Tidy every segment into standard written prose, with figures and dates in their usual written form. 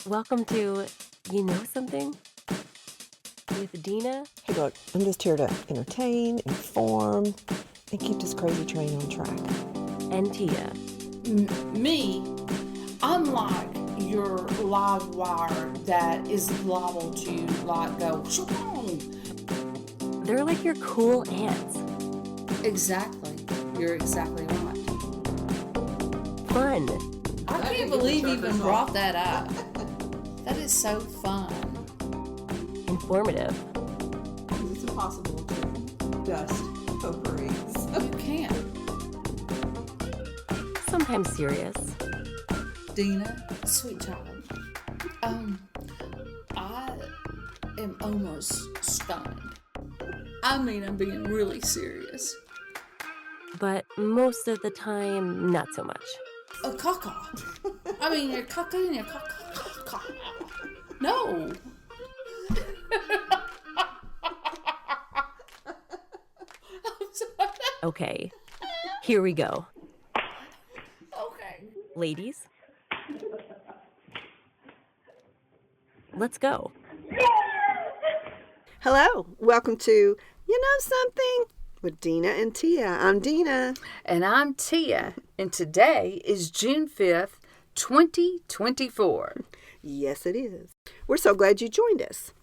Welcome to You Know Something with Dina. Hey, look, I'm just here to entertain, inform, and keep this crazy train on track. And Tia. Me, unlike your live wire that is liable to go shoo-boom. They're like your cool aunts. Exactly. You're exactly right. Fun. I can't believe you even brought that up. That is so fun. Informative. It's impossible to dust potpourris. You can't. Sometimes serious. Dina, sweet child. I am almost stunned. I mean, I'm being really serious. But most of the time, not so much. A caca. I mean, you're caca and you're caca. No. I'm sorry. Okay, here we go. Okay. Ladies, let's go. Hello, welcome to You Know Something with Dina and Tia. I'm Dina. And I'm Tia, and today is June 5th, 2024. Yes, it is. We're so glad you joined us.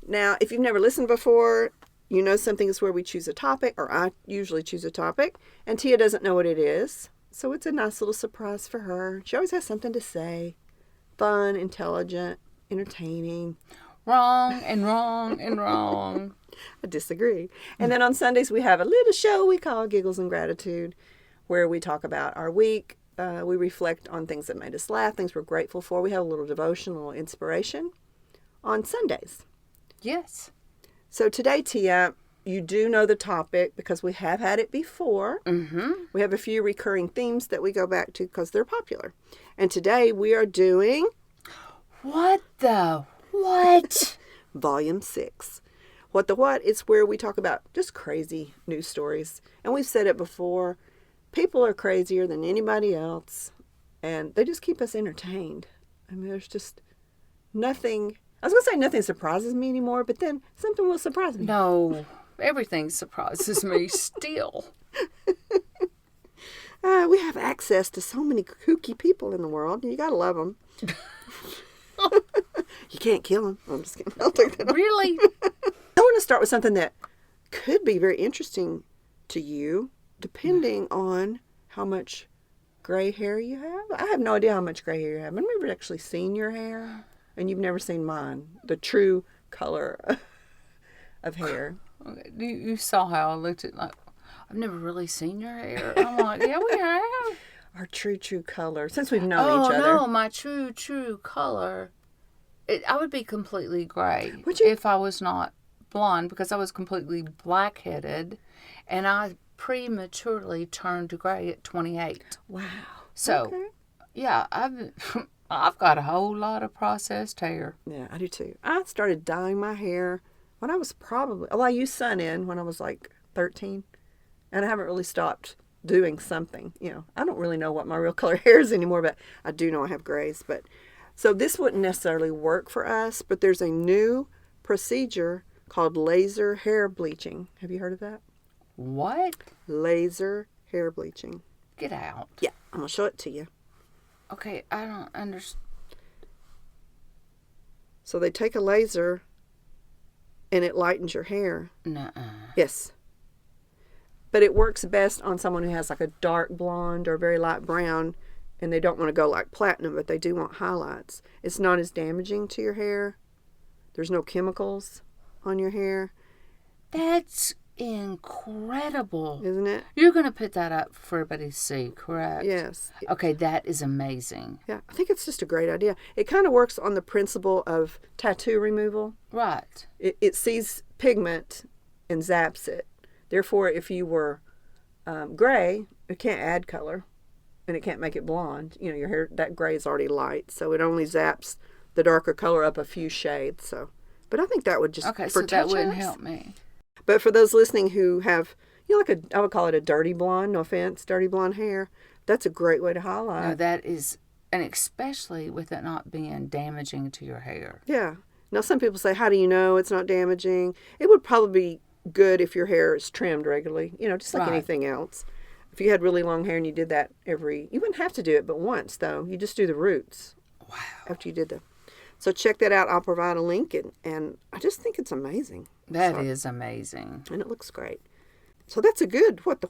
Now, if you've never listened before, You Know Something is where we choose a topic, or I usually choose a topic, and Tia doesn't know what it is. So it's a nice little surprise for her. She always has something to say. Fun, intelligent, entertaining. Wrong and wrong and wrong. I disagree. And then on Sundays, we have a little show we call Giggles and Gratitude, where we talk about our week. We reflect on things that made us laugh, things we're grateful for. We have a little devotion, a little inspiration on Sundays. Yes. So today, Tia, you do know the topic because we have had it before. Mm-hmm. We have a few recurring themes that we go back to because they're popular. And today we are doing What the what? Volume 6. What the What? It's where we talk about just crazy news stories. And we've said it before. People are crazier than anybody else. And they just keep us entertained. I mean, there's just nothing. I was going to say nothing surprises me anymore, but then something will surprise me. No, everything surprises me still. We have access to so many kooky people in the world, and you got to love them. You can't kill them. I'm just kidding. I'll take that off. Really? I want to start with something that could be very interesting to you, depending on how much gray hair you have. I have no idea how much gray hair you have. I've never actually seen your hair, and you've never seen mine, the true color of hair. Okay, you saw how I looked at like, I've never really seen your hair. I'm like, yeah, we have. Our true color, since we've known each other. Oh, no, my true color. I would be completely gray Would you? if I was not blonde, because I was completely black-headed, and I prematurely turned gray at 28. Wow. So, Okay. yeah, I've got a whole lot of processed hair. Yeah, I do too. I started dyeing my hair when I was I used Sun-In when I was like 13, and I haven't really stopped doing something. You know, I don't really know what my real color hair is anymore, but I do know I have grays. But so this wouldn't necessarily work for us, but there's a new procedure called laser hair bleaching. Have you heard of that? What? Laser hair bleaching. Get out. Yeah, I'm going to show it to you. Okay, I don't understand. So they take a laser and it lightens your hair. Nuh-uh. Yes. But it works best on someone who has like a dark blonde or very light brown, and they don't want to go like platinum, but they do want highlights. It's not as damaging to your hair. There's no chemicals on your hair. That's incredible. Isn't it? You're going to put that up for everybody to see, correct? Yes. Okay, that is amazing. Yeah, I think it's just a great idea. It kind of works on the principle of tattoo removal. Right. It sees pigment and zaps it. Therefore, if you were gray, it can't add color, and it can't make it blonde. You know, your hair, that gray is already light, so it only zaps the darker color up a few shades. So, but I think that would just Okay, for so that wouldn't touch-ups. help me. But for those listening who have, you know, I would call it a dirty blonde. No offense, dirty blonde hair. That's a great way to highlight. No, that is And especially with it not being damaging to your hair. Yeah. Now, some people say, how do you know it's not damaging? It would probably be good if your hair is trimmed regularly, just like Right. anything else. If you had really long hair and you did that you wouldn't have to do it but once, though. You just do the roots. Wow. After you did So check that out. I'll provide a link, and I just think it's amazing. That is amazing. And it looks great. So that's a good, what?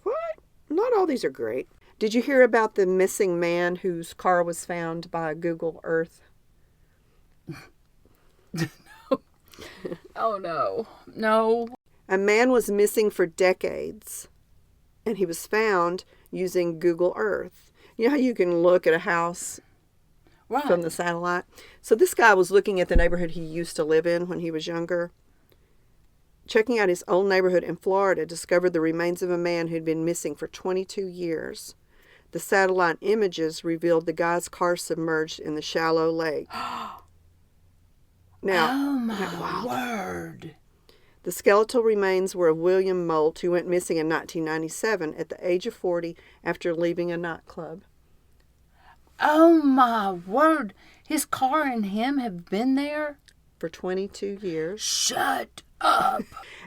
Not all these are great. Did you hear about the missing man whose car was found by Google Earth? Oh, no. No. A man was missing for decades, and he was found using Google Earth. You know how you can look at a house Right. from the satellite? So this guy was looking at the neighborhood he used to live in when he was younger. Checking out his old neighborhood in Florida, discovered the remains of a man who'd been missing for 22 years. The satellite images revealed the guy's car submerged in the shallow lake. Now, Oh, isn't that my wild? word. The skeletal remains were of William Molt, who went missing in 1997 at the age of 40 after leaving a nightclub. Oh, my word. His car and him have been there? For 22 years. Shut up.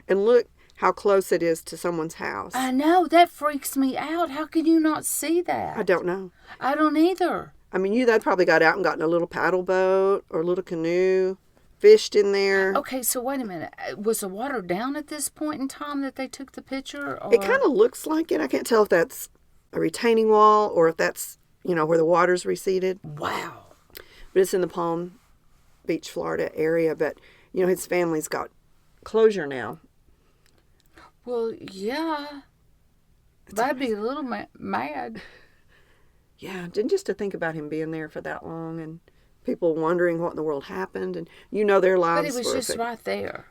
And look how close it is to someone's house. I know. That freaks me out. How can you not see that? I don't know. I don't either. I mean, they'd probably got out and gotten a little paddle boat or a little canoe, fished in there. Okay, so wait a minute. Was the water down at this point in time that they took the picture? Or? It kind of looks like it. I can't tell if that's a retaining wall or if that's, where the water's receded. Wow. But it's in the Palm Beach, Florida area. But, his family's got closure now. Well, yeah. I'd be a little mad. Yeah, just to think about him being there for that long and people wondering what in the world happened. And, their lives But it was were just affected. right there.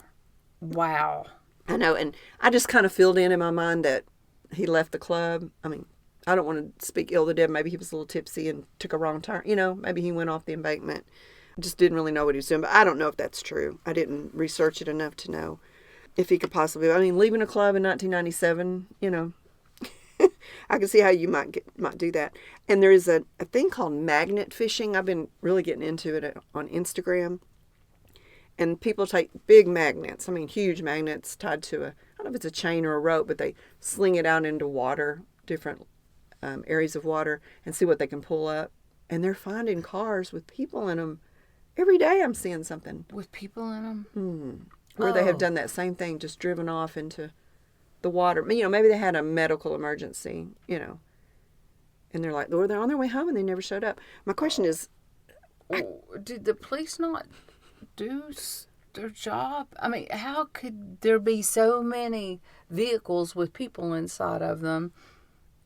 Wow. I know, and I just kind of filled in my mind that he left the club. I mean, I don't want to speak ill of the dead. Maybe he was a little tipsy and took a wrong turn. Maybe he went off the embankment. Just didn't really know what he was doing. But I don't know if that's true. I didn't research it enough to know if he could possibly. I mean, leaving a club in 1997, I can see how you might do that. And there is a thing called magnet fishing. I've been really getting into it on Instagram. And people take big magnets, huge magnets tied to I don't know if it's a chain or a rope, but they sling it out into water, different areas of water, and see what they can pull up. And they're finding cars with people in them. Every day I'm seeing something. With people in them? Mm-hmm. Where they have done that same thing, just driven off into the water. Maybe they had a medical emergency, and they're like, they're on their way home and they never showed up. My question is, Did the police not do their job? How could there be so many vehicles with people inside of them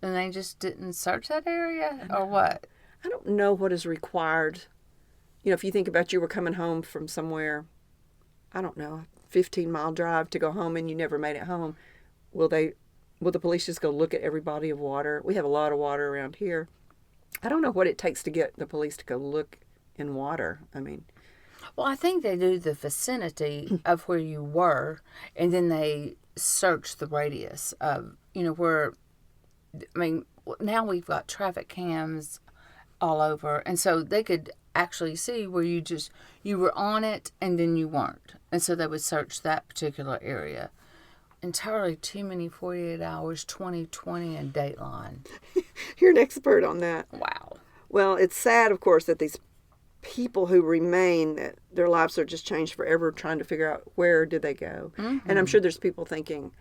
and they just didn't search that area or what? I don't know what is required. If you think about you were coming home from somewhere, I don't know, 15-mile drive to go home and you never made it home, will the police just go look at every body of water? We have a lot of water around here. I don't know what it takes to get the police to go look in water. Well, I think they do the vicinity of where you were, and then they search the radius of, where, now we've got traffic cams all over, and so they could actually see where you were on it and then you weren't. And so they would search that particular area. Entirely too many 48 hours, 2020, and Dateline. You're an expert on that. Wow. Well, it's sad, of course, that these people who remain, that their lives are just changed forever, trying to figure out where did they go. Mm-hmm. And I'm sure there's people thinking,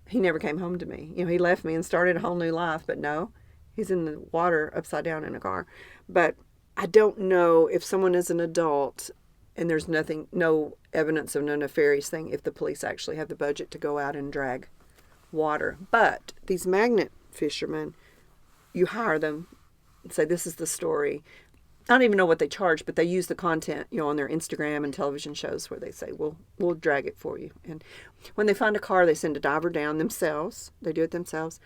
he never came home to me. he left me and started a whole new life. But no, he's in the water upside down in a car. But I don't know if someone is an adult and there's no evidence of no nefarious thing, if the police actually have the budget to go out and drag water. But these magnet fishermen, you hire them and say, this is the story. I don't even know what they charge, but they use the content, on their Instagram and television shows where they say, we'll drag it for you. And when they find a car, they send a diver down themselves. They do it themselves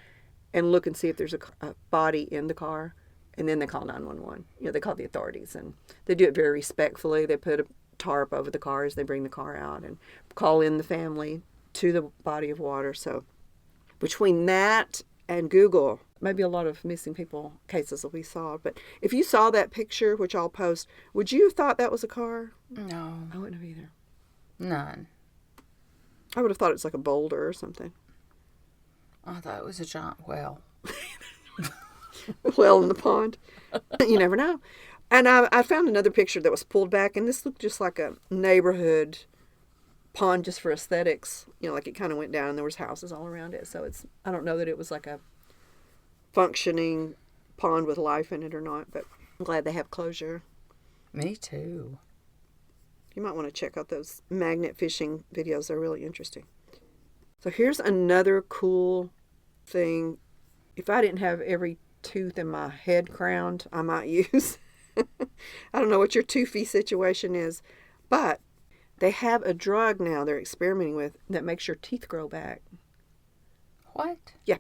and look and see if there's a body in the car. And then they call 911. They call the authorities. And they do it very respectfully. They put a tarp over the car as they bring the car out and call in the family to the body of water. So between that and Google, maybe a lot of missing people cases will be solved. But if you saw that picture, which I'll post, would you have thought that was a car? No. I wouldn't have either. None. I would have thought it was like a boulder or something. I thought it was a giant whale. Well in the pond. You never know. And I found another picture that was pulled back, and this looked just like a neighborhood pond just for aesthetics. You know, like it kind of went down and there was houses all around it. So I don't know that it was like a functioning pond with life in it or not, but I'm glad they have closure. Me too. You might want to check out those magnet fishing videos. They're really interesting. So here's another cool thing. If I didn't have every tooth in my head crowned, I might use. I don't know what your toothy situation is, but they have a drug now they're experimenting with that makes your teeth grow back. What? Yeah.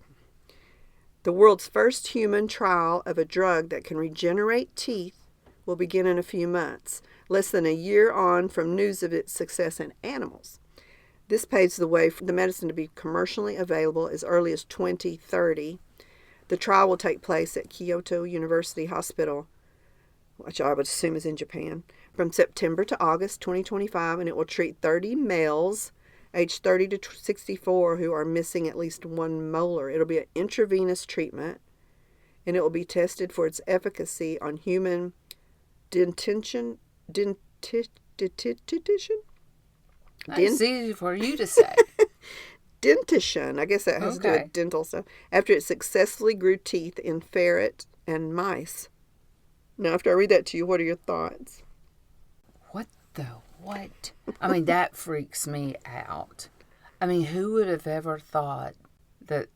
The world's first human trial of a drug that can regenerate teeth will begin in a few months, less than a year on from news of its success in animals. This paves the way for the medicine to be commercially available as early as 2030. The trial will take place at Kyoto University Hospital, which I would assume is in Japan, from September to August 2025, and it will treat 30 males aged 30 to 64 who are missing at least one molar. It'll be an intravenous treatment, and it will be tested for its efficacy on human dentition. That's easy for you to say. Dentition. I guess that has to do with dental stuff. After it successfully grew teeth in ferret and mice. Now, after I read that to you, what are your thoughts? What the what? I mean, that freaks me out. I mean, who would have ever thought that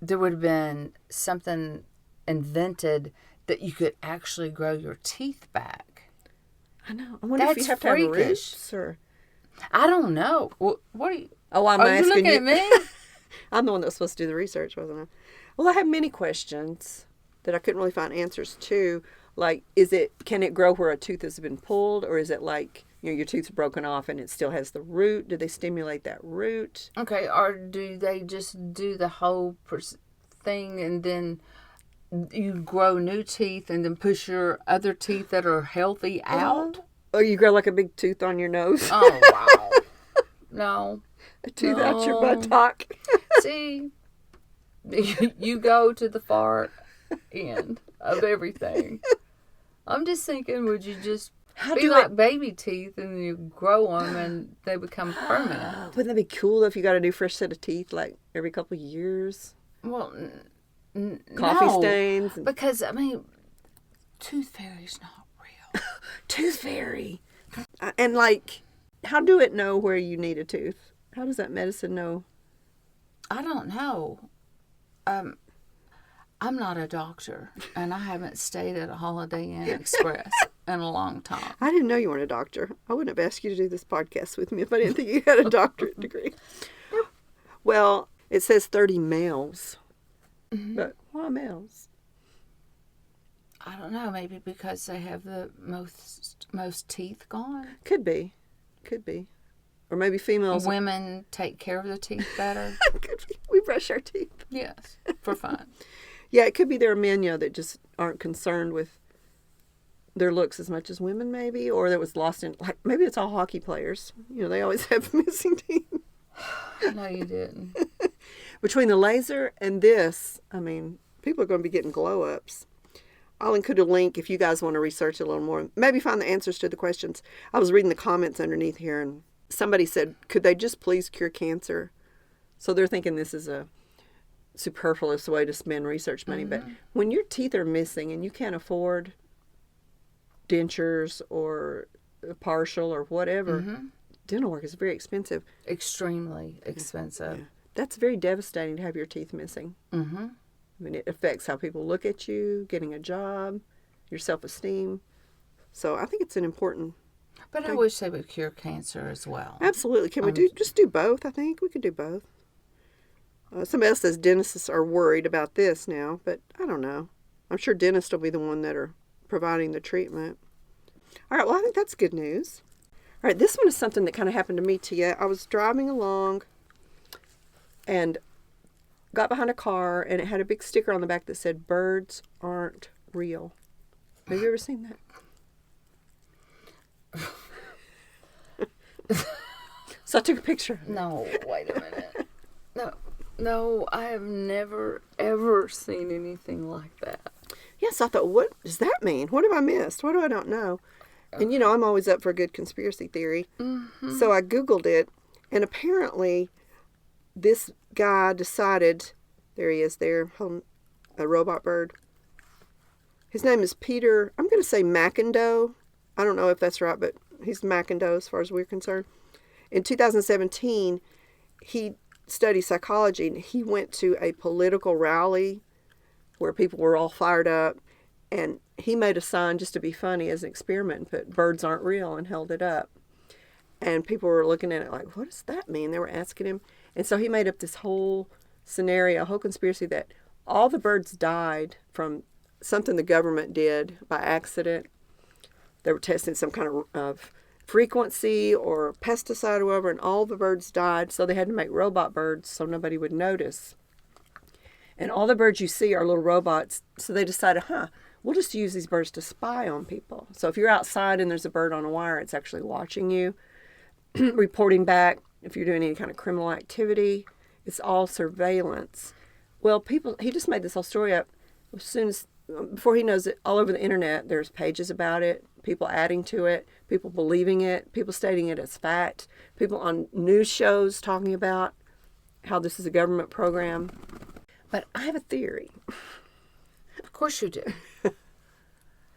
there would have been something invented that you could actually grow your teeth back? I know. I wonder if you That's have to have freakish. roots or... I don't know. What are you? Oh, I'm Are you asking looking at me? I'm the one that was supposed to do the research, wasn't I? Well, I have many questions that I couldn't really find answers to. Like, can it grow where a tooth has been pulled, or is it like, your tooth's broken off and it still has the root? Do they stimulate that root? Okay, or do they just do the whole thing and then you grow new teeth and then push your other teeth that are healthy out? Or you grow like a big tooth on your nose? Oh, wow. No. A tooth out your buttock? See, you go to the far end of everything. I'm just thinking, would you just be like baby teeth and you grow them and they become permanent? Wouldn't that be cool if you got a new fresh set of teeth like every couple of years? Well, Coffee no, stains? because, I mean, tooth fairy's not real. Tooth fairy. And like, how do it know where you need a tooth? How does that medicine know? I don't know. I'm not a doctor, and I haven't stayed at a Holiday Inn Express in a long time. I didn't know you weren't a doctor. I wouldn't have asked you to do this podcast with me if I didn't think you had a doctorate degree. Well, it says 30 males. Mm-hmm. But why males? I don't know. Maybe because they have the most teeth gone. Could be. Or maybe females. Women take care of their teeth better. Could be. We brush our teeth. Yes, for fun. Yeah, it could be there are men, that just aren't concerned with their looks as much as women, maybe, or that was lost in, like, maybe it's all hockey players. They always have missing teeth. No, you didn't. Between the laser and this, I mean, people are going to be getting glow-ups. I'll include a link if you guys want to research a little more. Maybe find the answers to the questions. I was reading the comments underneath here, and somebody said, could they just please cure cancer? So they're thinking this is a superfluous way to spend research money. But when your teeth are missing and you can't afford dentures or partial or whatever, dental work is very expensive. Extremely expensive. Yeah. That's very devastating to have your teeth missing. Mm-hmm. I mean, it affects how people look at you, getting a job, your self-esteem. So I think it's an important But thing. I wish they would cure cancer as well. Absolutely. Can we just do both? I think we could do both. Somebody else says dentists are worried about this now, but I don't know. I'm sure dentists will be the one that are providing the treatment. All right, well, I think that's good news. All right, this one is something that kind of happened to me, Tia. I was driving along, and got behind a car, and it had a big sticker on the back that said, "Birds aren't real." Have you ever seen that? So I took a picture. No, wait a minute. No, I have never, ever seen anything like that. Yes, I thought, what does that mean? What have I missed? What do I don't know? And, I'm always up for a good conspiracy theory. Mm-hmm. So I Googled it, and apparently this guy decided, there he is there, a robot bird. His name is Peter, I'm going to say McIndoe. I don't know if that's right, but he's McIndoe as far as we're concerned. In 2017, he studied psychology, and he went to a political rally where people were all fired up, and he made a sign just to be funny as an experiment and put "birds aren't real" and held it up. And people were looking at it like, what does that mean? They were asking him. And so he made up this whole scenario, a whole conspiracy that all the birds died from something the government did by accident. They were testing some kind of frequency or pesticide or whatever, and all the birds died. So they had to make robot birds so nobody would notice. And all the birds you see are little robots. So they decided, we'll just use these birds to spy on people. So if you're outside and there's a bird on a wire, it's actually watching you, reporting back if you're doing any kind of criminal activity. It's all surveillance. Well, he just made this whole story up as soon as, before he knows it, all over the internet, there's pages about it, people adding to it, people believing it, people stating it as fact, people on news shows talking about how this is a government program. But I have a theory. Of course you do.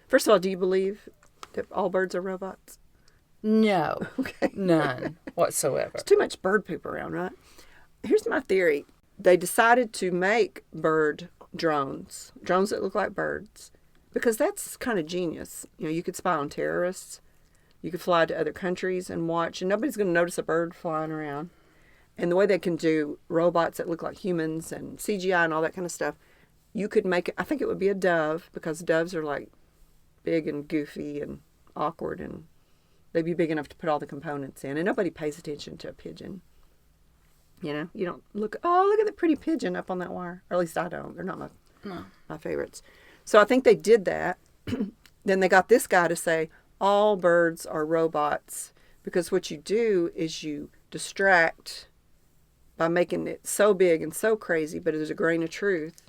First of all, do you believe that all birds are robots? No. Okay. None whatsoever. There's too much bird poop around, right? Here's my theory. They decided to make bird drones that look like birds, because that's kind of genius. You could spy on terrorists. You could fly to other countries and watch, and nobody's going to notice a bird flying around. And the way they can do robots that look like humans and CGI and all that kind of stuff, you could make it, I think it would be a dove, because doves are like big and goofy and awkward, and they'd be big enough to put all the components in. And nobody pays attention to a pigeon. You don't look at the pretty pigeon up on that wire. Or at least I don't. They're not my favorites. So I think they did that. Then they got this guy to say all birds are robots, because what you do is you distract by making it so big and so crazy, but there's a grain of truth,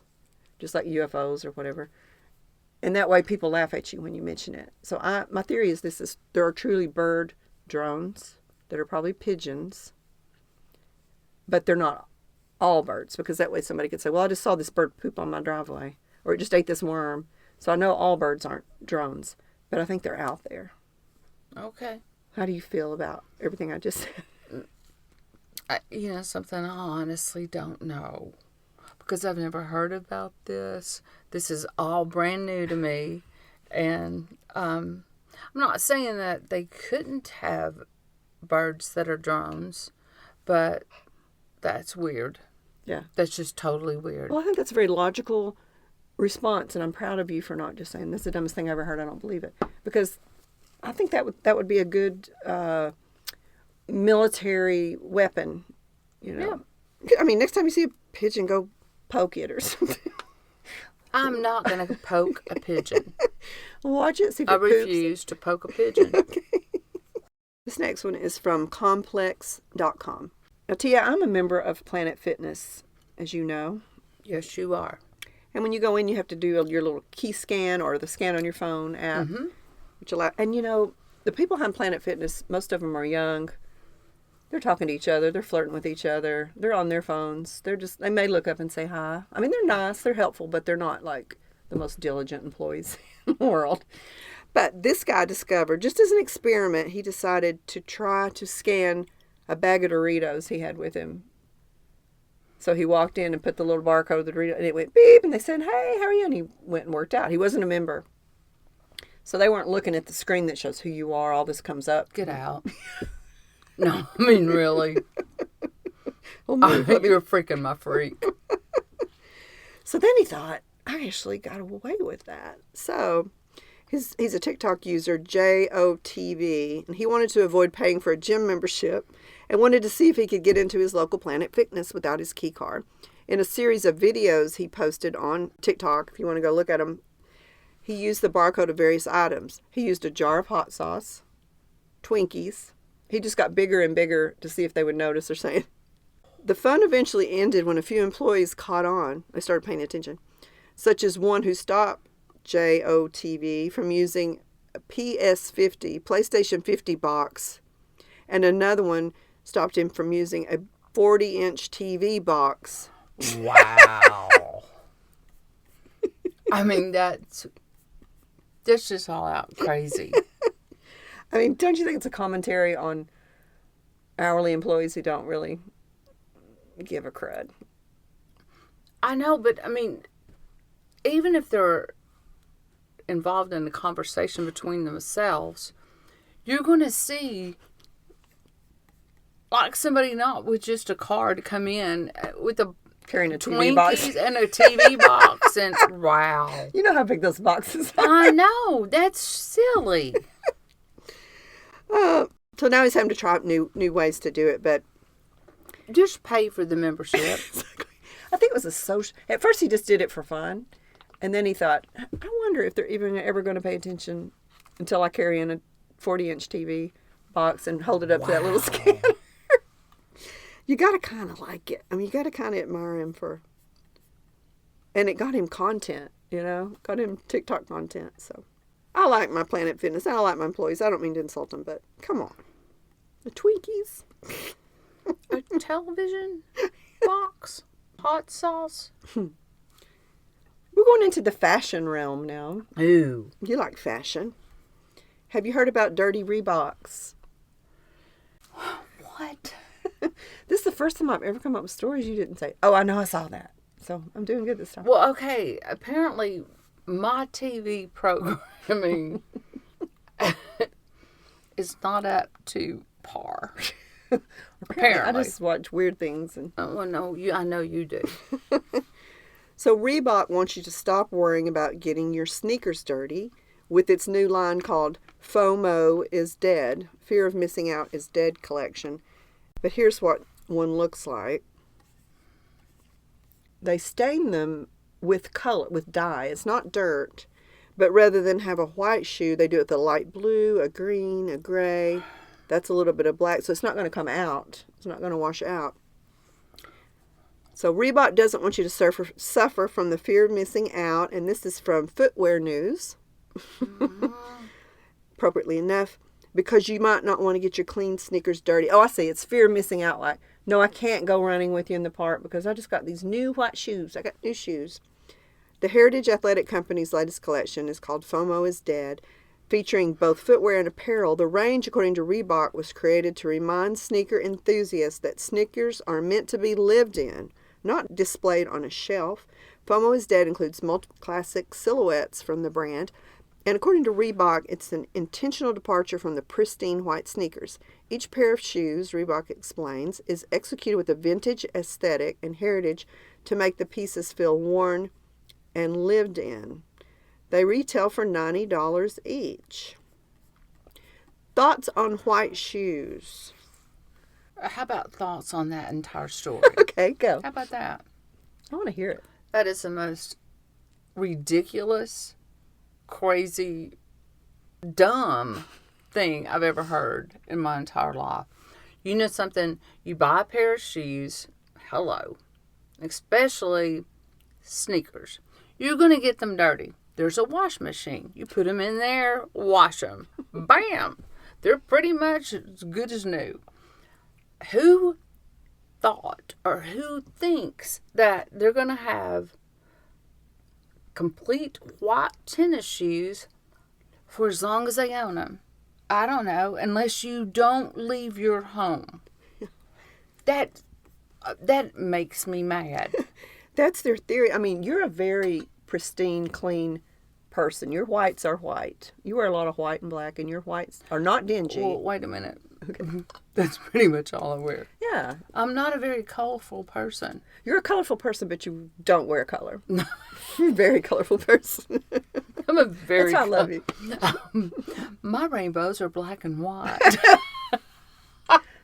just like UFOs or whatever. And that way people laugh at you when you mention it. So my theory is there are truly bird drones that are probably pigeons, but they're not all birds, because that way somebody could say, well, I just saw this bird poop on my driveway, or it just ate this worm. So I know all birds aren't drones, but I think they're out there. Okay. How do you feel about everything I just said? Something I honestly don't know, because I've never heard about this. This is all brand new to me, and I'm not saying that they couldn't have birds that are drones, but that's weird. Yeah. That's just totally weird. Well, I think that's a very logical response, and I'm proud of you for not just saying, "This is the dumbest thing I ever heard, I don't believe it." Because I think that would be a good military weapon, Yeah. I mean, next time you see a pigeon, go poke it or something. I'm not going to poke a pigeon. Watch it, see if it I poops. refuse to poke a pigeon. Okay. This next one is from complex.com. Now, Tia, I'm a member of Planet Fitness, as you know. Yes, you are. And when you go in, you have to do your little key scan or the scan on your phone app. Mm-hmm. And the people behind Planet Fitness, most of them are young. They're talking to each other. They're flirting with each other. They're on their phones. They may look up and say hi. I mean, they're nice. They're helpful, but they're not like the most diligent employees in the world. But this guy discovered, just as an experiment, he decided to try to scan a bag of Doritos he had with him. So he walked in and put the little barcode of the Dorito, and it went beep, and they said, "Hey, how are you?" And he went and worked out. He wasn't a member. So they weren't looking at the screen that shows who you are. All this comes up. Get out. No, I mean, really. Well, You're freaking my freak. So then he thought, I actually got away with that. So he's a TikTok user, JOTV, and he wanted to avoid paying for a gym membership and wanted to see if he could get into his local Planet Fitness without his key card. In a series of videos he posted on TikTok, if you want to go look at them, he used the barcode of various items. He used a jar of hot sauce, Twinkies. He just got bigger and bigger to see if they would notice or something. The fun eventually ended when a few employees caught on. They started paying attention, such as one who stopped JOTV from using a PS50, PlayStation 50 box, and another one stopped him from using a 40-inch TV box. Wow. I mean, that's just all out crazy. I mean, don't you think it's a commentary on hourly employees who don't really give a crud? I know, but I mean, even if they're involved in the conversation between themselves, you're going to see like somebody not with just a card come in with a Carrying a TV box. Twinkies and a TV box, and wow. You know how big those boxes are. I know, that's silly. So now he's having to try out new ways to do it, but Just pay for the membership. I think it was a social. At first, he just did it for fun, and then he thought, "I wonder if they're even ever going to pay attention until I carry in a 40-inch TV box and hold it up to that little scanner." You got to kind of like it. I mean, you got to kind of admire him for. And it got him content, got him TikTok content. So I like my Planet Fitness. I like my employees. I don't mean to insult them, but come on, the Twinkies. A television box, hot sauce. We're going into the fashion realm now. Ooh. You like fashion. Have you heard about dirty Reeboks? What? This is the first time I've ever come up with stories you didn't say. Oh, I know, I saw that. So I'm doing good this time. Well, okay. Apparently, my TV programming is not up to par. Apparently. I just watch weird things. Well, no, I know you do. So Reebok wants you to stop worrying about getting your sneakers dirty with its new line called FOMO is Dead, Fear of Missing Out is Dead collection. But here's what one looks like. They stain them with color, with dye. It's not dirt, but rather than have a white shoe, they do it with a light blue, a green, a gray. That's a little bit of black, so it's not going to come out. It's not going to wash out. So Reebok doesn't want you to suffer from the fear of missing out, and this is from Footwear News. Appropriately enough, because you might not want to get your clean sneakers dirty. Oh, I see. It's fear of missing out. Like, no, I can't go running with you in the park because I just got these new white shoes. I got new shoes. The Heritage Athletic Company's latest collection is called FOMO is Dead, featuring both footwear and apparel. The range, according to Reebok, was created to remind sneaker enthusiasts that sneakers are meant to be lived in, not displayed on a shelf. FOMO is Dead includes multiple classic silhouettes from the brand, and according to Reebok, it's an intentional departure from the pristine white sneakers. Each pair of shoes, Reebok explains, is executed with a vintage aesthetic and heritage to make the pieces feel worn and lived in. They retail for $90 each. Thoughts on white shoes? How about thoughts on that entire story? Okay, go. How about that? I want to hear it. That is the most ridiculous, crazy, dumb thing I've ever heard in my entire life. You know something? You buy a pair of shoes, hello, especially sneakers. You're going to get them dirty. There's a wash machine. You put them in there, wash them. Bam! They're pretty much as good as new. Who thought or who thinks that they're going to have complete white tennis shoes for as long as they own them? I don't know, unless you don't leave your home. That makes me mad. That's their theory. I mean, you're a very pristine, clean person. Your whites are white. You wear a lot of white and black, and your whites are not dingy. Well, wait a minute. Okay. That's pretty much all I wear. Yeah. I'm not a very colorful person. You're a colorful person, but you don't wear color. You're a very colorful person. I'm a very... That's why I love you. My rainbows are black and white.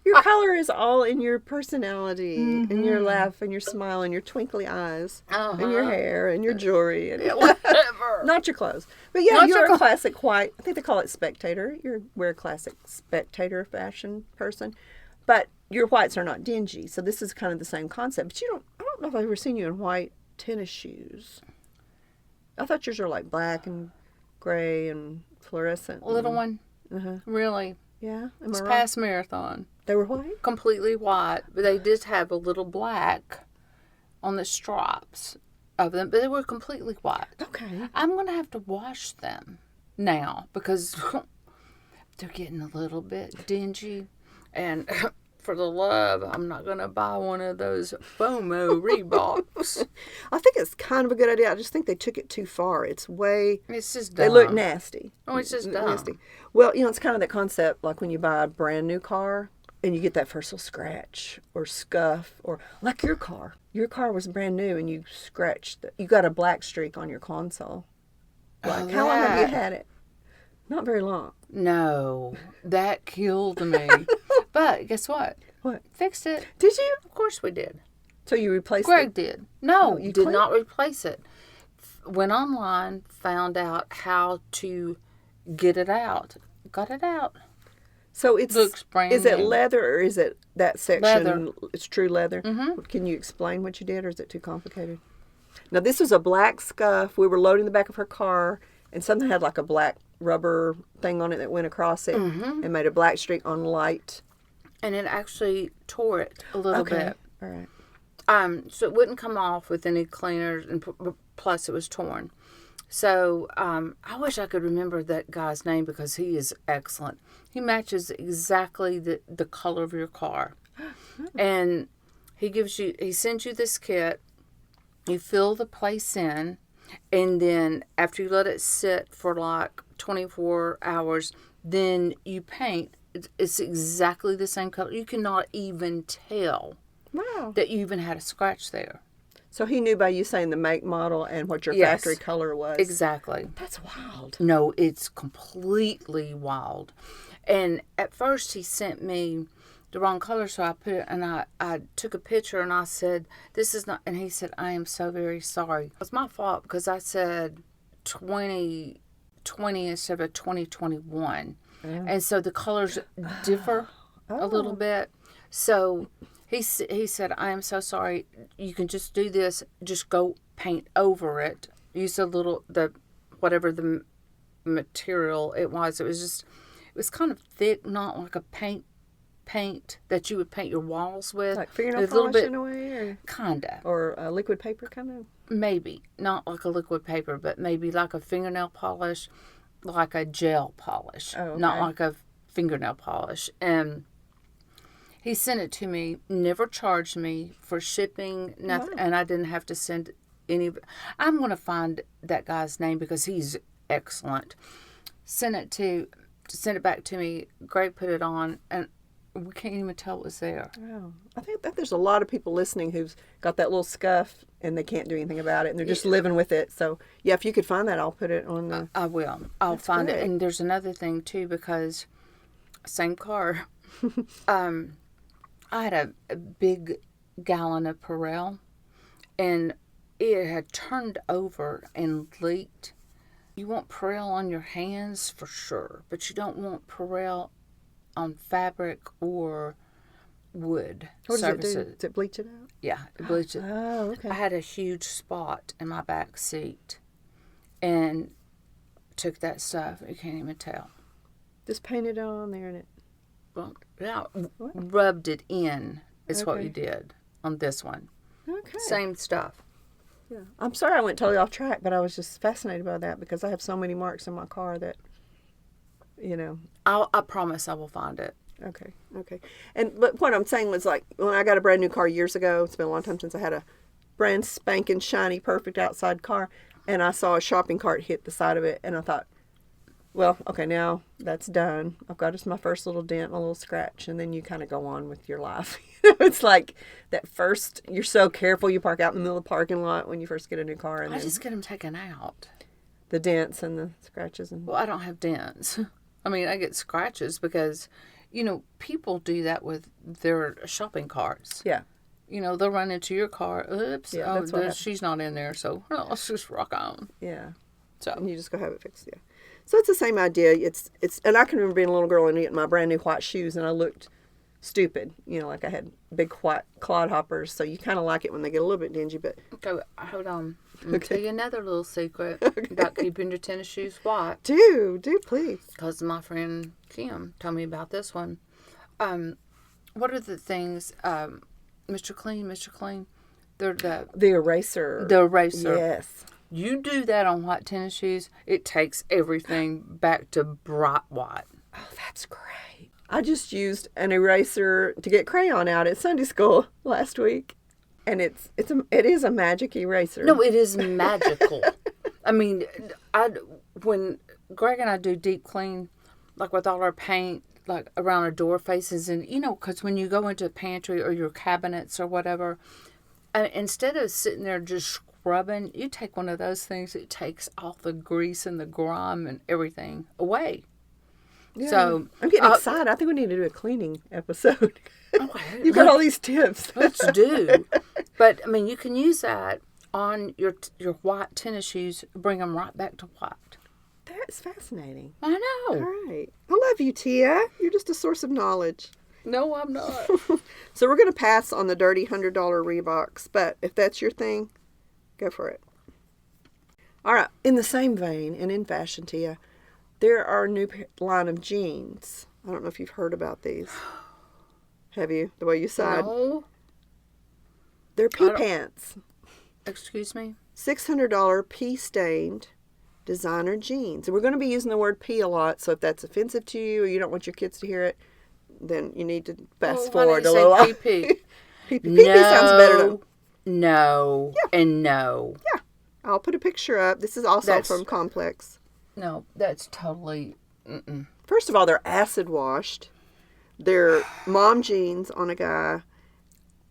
You're colorful. color is all in your personality, and your laugh, and your smile, and your twinkly eyes, and your hair, and your jewelry, and Whatever. not your clothes. But yeah, Not you're your a classic white. I think they call it spectator. We're a classic spectator fashion person, but your whites are not dingy. So this is kind of the same concept. But I don't know if I've ever seen you in white tennis shoes. I thought yours were like black and gray and fluorescent. Little one. Really. Yeah, am It's I wrong? past marathon. They were white. Completely white, but they did have a little black on the stripes of them, but they were completely white. Okay. I'm going to have to wash them now because they're getting a little bit dingy. And for the love, I'm not going to buy one of those FOMO Reeboks. I think it's kind of a good idea. I just think they took it too far. It's just they dumb. look nasty. Oh, it's just dumb. Nasty. Well, it's kind of that concept like when you buy a brand new car and you get that first little scratch or scuff, or like your car. Your car was brand new and you you got a black streak on your console. Like, how long have you had it? Not very long. No, that killed me. But guess what? What? Fixed it. Did you? Of course we did. So you replaced Greg it? did. No, you did cleaned not replace it. Went online, found out how to get it out. Got it out. So it's Looks brand is it new. leather or is it that section? Leather. It's true leather. Mm-hmm. Can you explain what you did, or is it too complicated? Now this was a black scuff. We were loading the back of her car, and something had like a black rubber thing on it that went across it and made a black streak on light. And it actually tore it a little bit. All right. So it wouldn't come off with any cleaners, and plus it was torn. So I wish I could remember that guy's name because he is excellent. He matches exactly the color of your car. And he sends you this kit. You fill the place in, and then after you let it sit for like 24 hours, then you paint. It's exactly the same color. You cannot even tell that you even had a scratch there. So he knew by you saying the make, model, and what your Yes. factory color was. Exactly. That's wild. No, it's completely wild. And at first he sent me the wrong color, so I put it, and I took a picture and I said, "This is not," and he said, "I am so very sorry. It was my fault because I said 2020 instead of 2021. And so the colors differ a little bit. So he said, "I am so sorry. You can just do this. Just go paint over it. Use whatever the material it was. It was kind of thick, not like a paint that you would paint your walls with. Like fingernail It's a little polish bit, in a way, or kinda, or liquid paper kind of. maybe not like a liquid paper, but maybe like a fingernail polish, like a gel polish, Oh, okay. not like a fingernail polish." And he sent it to me, never charged me for shipping, nothing, and I didn't have to send any. I'm going to find that guy's name because he's excellent. Sent it back to me. Greg put it on, and we can't even tell it was there. Wow. I think that there's a lot of people listening who's got that little scuff and they can't do anything about it, and they're just living with it. So yeah, if you could find that, I'll put it on the. I will. I'll find great. it. And there's another thing too, because same car. I had a big gallon of Perel, and it had turned over and leaked. You want Perel on your hands for sure, but you don't want Perel on fabric or wood What does it surfaces. do? Does it bleach it out? Yeah, it bleached it. Oh, okay. I had a huge spot in my back seat, and took that stuff. You can't even tell. Just paint it on there and it. Well, yeah, rubbed it in is what Okay. you did on this one. Okay. Same stuff. Yeah. I'm sorry I went totally off track, but I was just fascinated by that because I have so many marks in my car that, I promise I will find it. Okay. But what I'm saying was, like, when I got a brand new car years ago, it's been a long time since I had a brand spanking shiny perfect outside car, and I saw a shopping cart hit the side of it, and I thought, well, okay, now that's done. I've got just my first little dent, my little scratch, and then you kind of go on with your life. It's like that first, you're so careful, you park out in the middle of the parking lot when you first get a new car, and I then just get them taken out. the dents and the scratches. And Well, I don't have dents. I mean, I get scratches because people do that with their shopping carts. Yeah. They'll run into your car. Oops, Yeah, that's what happens. she's not in there, so let's just rock on. Yeah. So And you just go have it fixed. Yeah. So it's the same idea. It's and I can remember being a little girl and getting my brand new white shoes, and I looked stupid. Like I had big white clodhoppers. So you kind of like it when they get a little bit dingy, but okay, hold on. I'll tell you another little secret about keeping your tennis shoes white. do please. Because my friend Kim told me about this one. What are the things, Mr. Clean? They're The eraser. the eraser. Yes. You do that on white tennis shoes, it takes everything back to bright white. Oh, that's great. I just used an eraser to get crayon out at Sunday school last week, and it is a magic eraser. No, it is magical. I mean, when Greg and I do deep clean, like with all our paint, like around our door faces, and because when you go into a pantry or your cabinets or whatever, instead of sitting there just scrubbing, you take one of those things. It takes all the grease and the grime and everything away. Yeah. So I'm getting excited. I think we need to do a cleaning episode. Okay, You've got all these tips. let's do. But I mean, you can use that on your white tennis shoes. Bring them right back to white. That's fascinating. I know. All right. I love you, Tia. You're just a source of knowledge. No, I'm not. So we're going to pass on the dirty $100 Reeboks, but if that's your thing, go for it. All right. In the same vein and in fashion, Tia, there are a new line of jeans. I don't know if you've heard about these. Have you? The way you sighed. No. They're pea pants. Excuse me? $600 pea-stained designer jeans. And we're going to be using the word pea a lot, so if that's offensive to you or you don't want your kids to hear it, then you need to fast forward a little. Pee-pee. Pee-pee sounds better than... No. Yeah. And no. Yeah. I'll put a picture up. This is also from Complex. No, that's totally... Mm-mm. First of all, they're acid washed. They're mom jeans on a guy.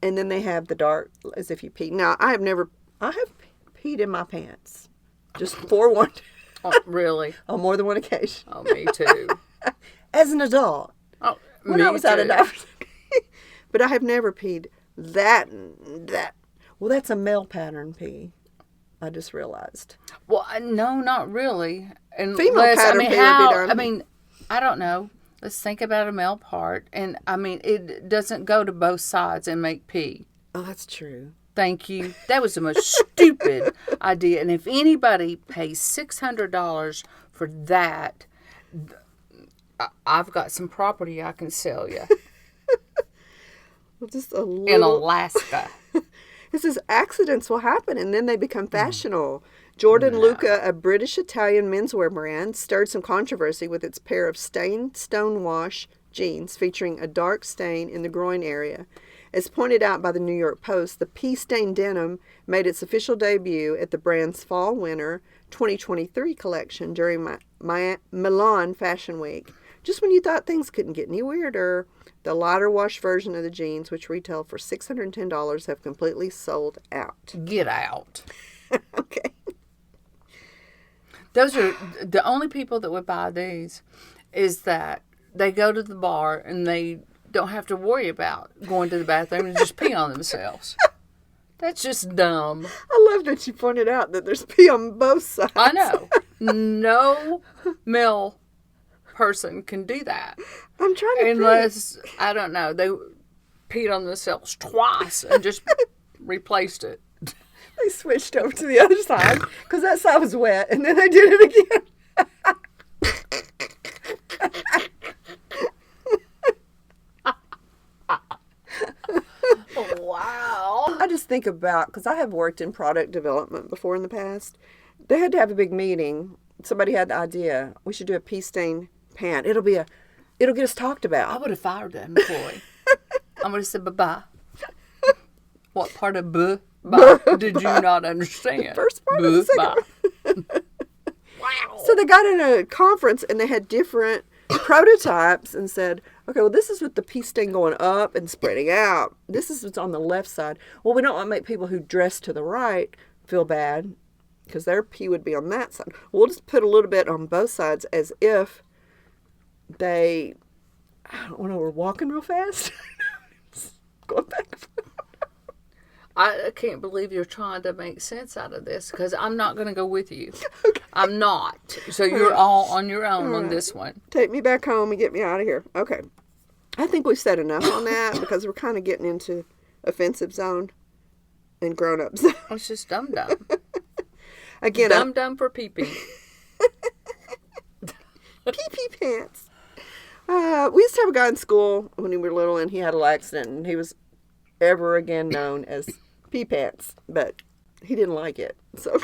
And then they have the dark, as if you pee. Now, I have peed in my pants. Just forewarned. Oh, really? On more than one occasion. Oh, me too. As an adult. Oh, When me I was out of too. diapers. But I have never peed that. Well, that's a male pattern pee. I just realized. Well, no, not really. Female pattern pee would be done. I mean, I don't know. Let's think about a male part. And, I mean, it doesn't go to both sides and make pee. Oh, that's true. Thank you. That was the most stupid idea. And if anybody pays $600 for that, I've got some property I can sell you. Well, just a little. In Alaska. It says accidents will happen and then they become fashionable. Jordan Luca, a British-Italian menswear brand, stirred some controversy with its pair of stained stonewash jeans featuring a dark stain in the groin area. As pointed out by the New York Post, the pea-stained denim made its official debut at the brand's Fall-Winter 2023 collection during Milan Fashion Week. Just when you thought things couldn't get any weirder, the lighter wash version of the jeans, which retail for $610, have completely sold out. Get out. Okay. Those are the only people that would buy these is that they go to the bar and they don't have to worry about going to the bathroom and just pee on themselves. That's just dumb. I love that you pointed out that there's pee on both sides. I know. No male person can do that. I'm trying to Unless, I don't know, they peed on themselves twice and just replaced it. They switched over to the other side because that side was wet, and then they did it again. Wow. I just think about, because I have worked in product development before in the past, they had to have a big meeting. Somebody had the idea, we should do a pea stain pant. It'll get us talked I about. would have fired that employee. I would have said bye-bye. What part of bye did you not understand? First part of the second. Wow. So they got in a conference and they had different prototypes and said, okay, well, this is with the pea stain going up and spreading out. This is what's on the left side. Well, we don't want to make people who dress to the right feel bad because their pee would be on that side. We'll just put a little bit on both sides as if they, I don't know, we're walking real fast. Going back and forth. I can't believe you're trying to make sense out of this because I'm not going to go with you. Okay. I'm not. So you're all on your own on this one. Take me back home and get me out of here. Okay. I think we've said enough on that because we're kind of getting into offensive zone and grown-up zone. It's just dum-dum. Again, Dum-dum for pee-pee. pee-pee pants. We used to have a guy in school when we were little, and he had a little accident, and he was ever again known as pee pants, but he didn't like it, so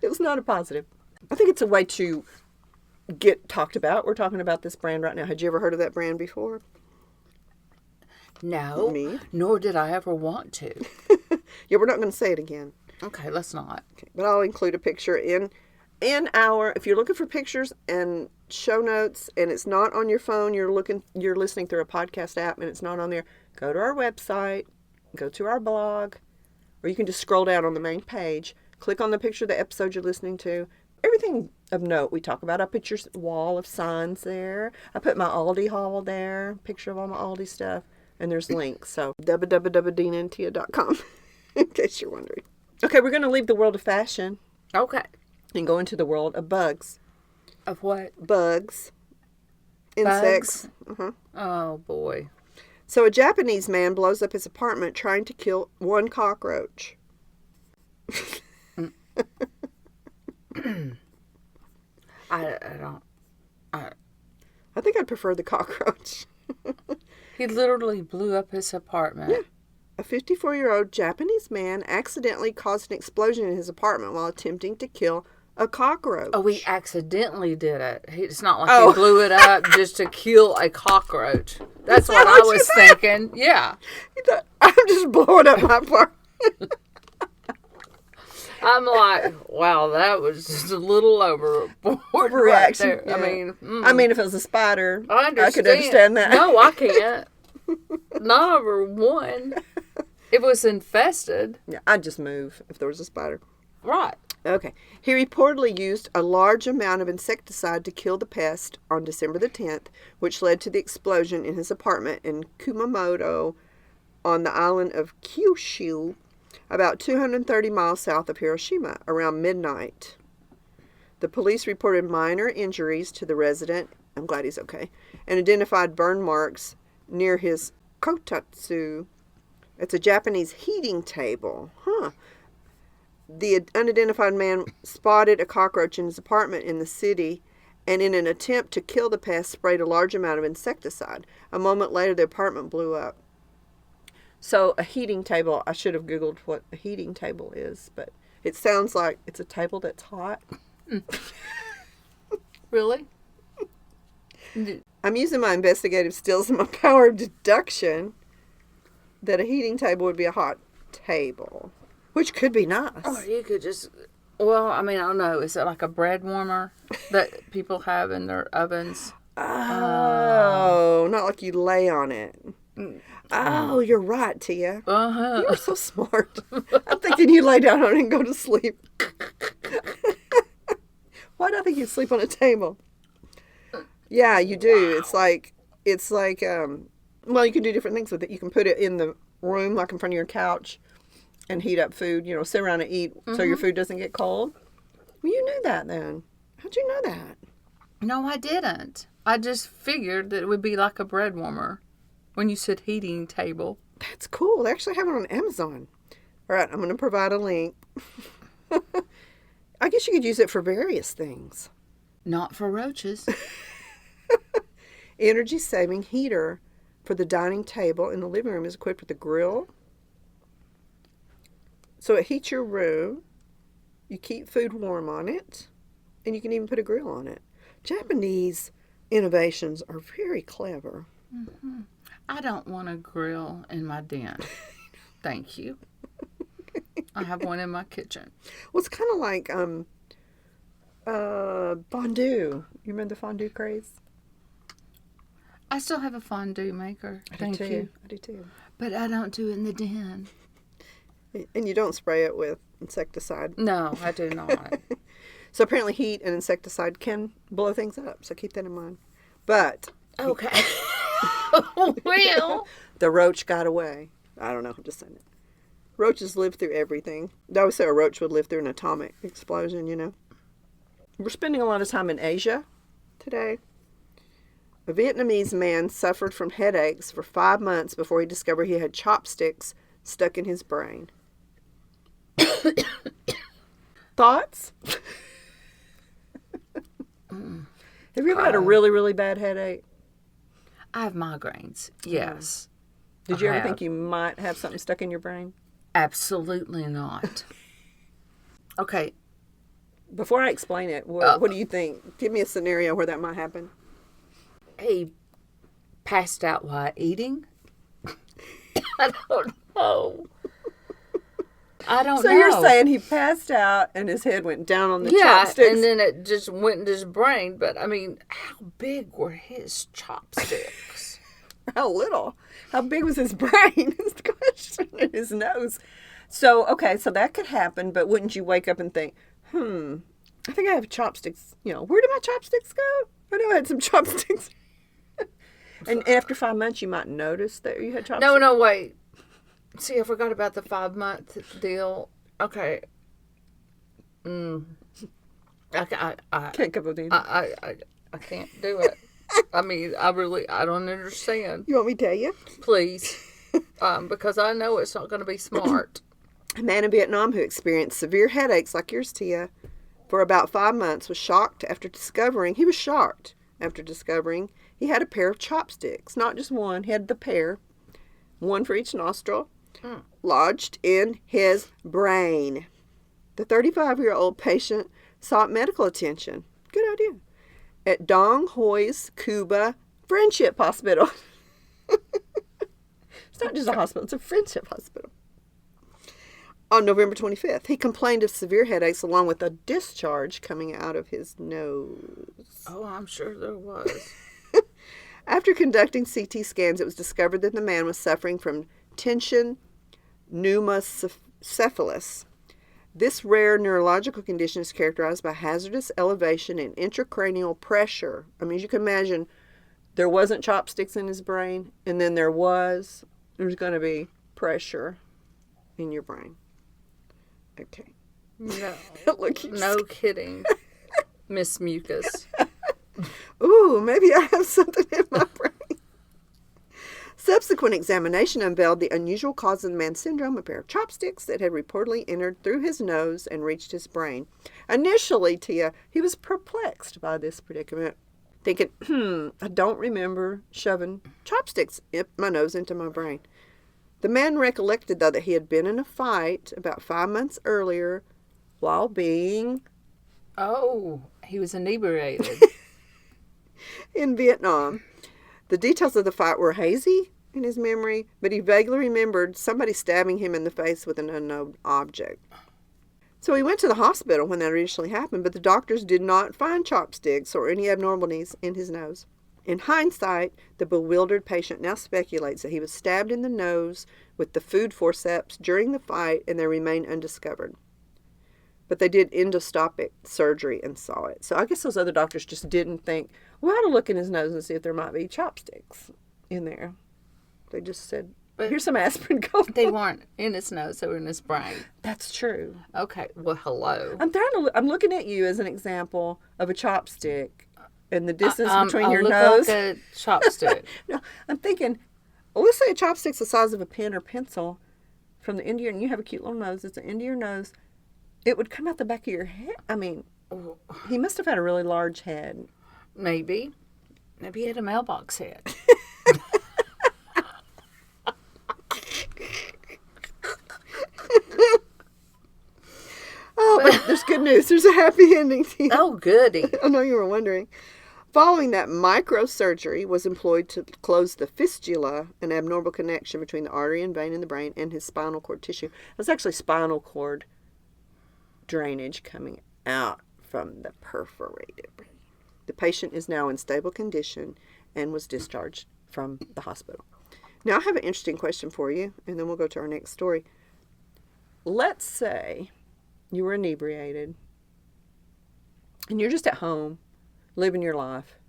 it was not a positive. I think it's a way to get talked about. We're talking about this brand right now. Had you ever heard of that brand before? No. Me? Nor did I ever want to. Yeah, we're not going to say it again. Okay, let's not. Okay, but I'll include a picture in our, if you're looking for pictures and show notes and it's not on your phone, you're listening through a podcast app and it's not on there, go to our website, go to our blog, or you can just scroll down on the main page, click on the picture of the episode you're listening to. Everything of note we talk about. I put your wall of signs there. I put my Aldi haul there, picture of all my Aldi stuff, and there's links. So www.deanandtia.com in case you're wondering. Okay, we're going to leave the world of fashion Okay. and go into the world of bugs. Of what? Bugs. Insects. Oh, boy. So a Japanese man blows up his apartment trying to kill one cockroach. I don't. I think I'd prefer the cockroach. He literally blew up his apartment. Yeah. A 54-year-old Japanese man accidentally caused an explosion in his apartment while attempting to kill a cockroach. Oh, he accidentally did it. It's not like he blew it up just to kill a cockroach. That's what I was thinking. Yeah. He thought, I'm just blowing up my apartment. I'm like, wow, that was just a little overboard right there. Yeah. I I mean, if it was a spider, I understand. I could understand that. No, I can't. Not over one. It was infested. Yeah, I'd just move if there was a spider. Right. Okay. He reportedly used a large amount of insecticide to kill the pest on December the 10th, which led to the explosion in his apartment in Kumamoto on the island of Kyushu, about 230 miles south of Hiroshima, around midnight. The police reported minor injuries to the resident, I'm glad he's okay, and identified burn marks near his kotatsu. It's a Japanese heating table. The unidentified man spotted a cockroach in his apartment in the city and in an attempt to kill the pest sprayed a large amount of insecticide. A moment later, the apartment blew up. So a heating table, I should have Googled what a heating table is, but it sounds like it's a table that's hot. Really? I'm using my investigative skills and my power of deduction that a heating table would be a hot table, which could be nice. Or you could just, well, I mean, I don't know. Is it like a bread warmer that people have in their ovens? Oh, not like you lay on it. Oh, you're right, Tia. Uh-huh. You're so smart. I'm thinking you lay down on it and go to sleep. Why do I think you sleep on a table? Yeah, you do. Wow. It's like, well, you can do different things with it. You can put it in the room, like in front of your couch, and heat up food, sit around and eat so your food doesn't get cold. Well, you knew that then. How'd you know that? No, I didn't. I just figured that it would be like a bread warmer when you said heating table. That's cool. They actually have it on Amazon. All right, I'm going to provide a link. I guess you could use it for various things. Not for roaches. Energy-saving heater for the dining table in the living room is equipped with a grill. So it heats your room. You keep food warm on it. And you can even put a grill on it. Japanese innovations are very clever. Mm-hmm. I don't want a grill in my den. Thank you. I have one in my kitchen. Well, it's kind of like fondue. You remember the fondue craze? I still have a fondue maker. Thank you. I do too. But I don't do it in the den. And you don't spray it with insecticide. No, I do not. So apparently heat and insecticide can blow things up. So keep that in mind. But Okay. Well, The roach got away. I don't know. I'm just saying it. Roaches live through everything. They always say a roach would live through an atomic explosion, you know. We're spending a lot of time in Asia today. A Vietnamese man suffered from headaches for 5 months before he discovered he had chopsticks stuck in his brain. Thoughts? Have you ever had a really, really bad headache? I have migraines. Yes. Did you I ever have. think you might have something stuck in your brain? Absolutely not. Okay. Before I explain it, what do you think? Give me a scenario where that might happen. He passed out while eating. I don't know. I don't know. So you're saying he passed out and his head went down on the yeah, chopsticks? and then it just went into his brain. But I mean, how big were his chopsticks? How little? How big was his brain is the question. And his nose. So, okay, so that could happen, but wouldn't you wake up and think, I think I have chopsticks. You know, where did my chopsticks go? I know I had some chopsticks. And after 5 months, you might notice that you had chopsticks. No, wait. See, I forgot about the 5-month deal. Okay. I Can't come up with anything. I can't do it. I mean, I don't understand. You want me to tell you? Please. Because I know it's not going to be smart. A man in Vietnam who experienced severe headaches like yours, Tia, for about 5 months was shocked after discovering he had a pair of chopsticks. Not just one, he had the pair, one for each nostril, lodged in his brain. The 35-year-old patient sought medical attention. Good idea. At Dong Hoi's Cuba Friendship Hospital. It's not just a hospital, it's a friendship hospital. On November 25th, he complained of severe headaches along with a discharge coming out of his nose. Oh, I'm sure there was. After conducting CT scans, it was discovered that the man was suffering from tension pneumocephalus. This rare neurological condition is characterized by hazardous elevation in intracranial pressure. I mean, as you can imagine, there wasn't chopsticks in his brain, and then there's going to be pressure in your brain. Okay. No. Look, you No kidding. Miss Mucus. Ooh, maybe I have something in my brain. Subsequent examination unveiled the unusual cause of the man's syndrome, a pair of chopsticks that had reportedly entered through his nose and reached his brain. Initially, Tia, he was perplexed by this predicament, thinking, I don't remember shoving chopsticks up my nose into my brain. The man recollected, though, that he had been in a fight about 5 months earlier while being Oh, he was inebriated. in Vietnam. The details of the fight were hazy in his memory, but he vaguely remembered somebody stabbing him in the face with an unknown object. So he went to the hospital when that initially happened, but the doctors did not find chopsticks or any abnormalities in his nose. In hindsight, the bewildered patient now speculates that he was stabbed in the nose with the food forceps during the fight and they remain undiscovered. But they did endoscopic surgery and saw it. So I guess those other doctors just didn't think, well, I ought to look in his nose and see if there might be chopsticks in there. They just said, here's some aspirin. Go. They weren't in his nose, they were in his brain. That's true. Okay, well, hello. I'm looking at you as an example of a chopstick and the distance between I'll your look nose. like a chopstick. No, I'm thinking, well, let's say a chopstick's the size of a pen or pencil from the end of your, and you have a cute little nose. It's the end of your nose. It would come out the back of your head. I mean, he must have had a really large head. Maybe. Maybe he had a mailbox head. Oh, but there's good news. There's a happy ending. Oh, goody. I know you were wondering. Following that, microsurgery was employed to close the fistula, an abnormal connection between the artery and vein in the brain and his spinal cord tissue. That's actually spinal cord drainage coming out from the perforated brain. The patient is now in stable condition and was discharged from the hospital. Now, I have an interesting question for you, and then we'll go to our next story. Let's say you were inebriated and you're just at home living your life,